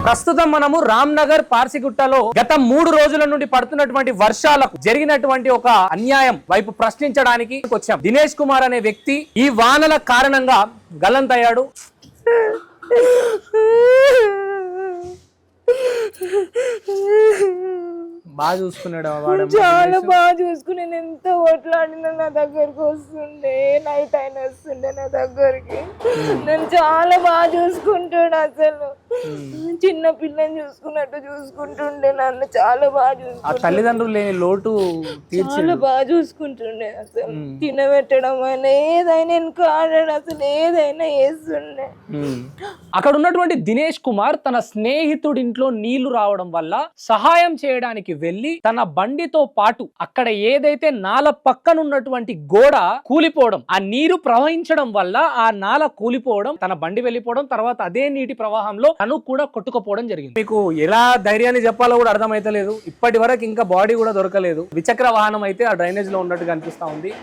ప్రస్తుతం మనము రామ్నగర్ పార్సిగుట్టలో గత 3 రోజుల నుండి పడుతున్నటువంటి వర్షాలకు జరిగినటువంటి ఒక అన్యాయం వైపు ప్రశ్నించడానికి వచ్చాం. దినేష్ కుమార్ అనే వ్యక్తి ఈ వానల కారణంగా గల్లంతయ్యాడు. బాగా చూసుకున్నాడు వాడు, చాలా బాగా చూసుకుని నేను ఎంత ఓట్లాడినా నా దగ్గరకు వస్తుండే, నైట్ అయిన వస్తుండే నా దగ్గరికి. నేను చాలా బాగా చూసుకుంటాడు, అసలు చిన్న పిల్లని చూసుకున్నట్టు చూసుకుంటుండే నన్ను. చాలా బాగా చూసుకుంటాడు, తల్లిదండ్రులు లేని లోటు చాలా బాగా చూసుకుంటుండే. అసలు తినబెట్టడం అయినా ఏదైనా వెనుక ఆడాడు, అసలు ఏదైనా వేస్తుండే. అక్కడ ఉన్నటువంటి దినేష్ కుమార్ తన స్నేహితుడింట్లో నీళ్లు రావడం వల్ల సహాయం చేయడానికి వెళ్లి తన బండితో పాటు అక్కడ ఏదైతే నాల పక్కన ఉన్నటువంటి గోడ కూలిపోవడం, ఆ నీరు ప్రవహించడం వల్ల ఆ నాల కూలిపోవడం, తన బండి వెళ్ళిపోవడం, తర్వాత అదే నీటి ప్రవాహంలో తను కూడా కొట్టుకుపోవడం జరిగింది. మీకు ఎలా ధైర్యాన్ని చెప్పాలో కూడా అర్థమైతలేదు. ఇప్పటి వరకు ఇంకా బాడీ కూడా దొరకలేదు. ద్విచక్ర వాహనం అయితే ఆ డ్రైనేజ్ లో ఉన్నట్టుగా అనిపిస్తా ఉంది.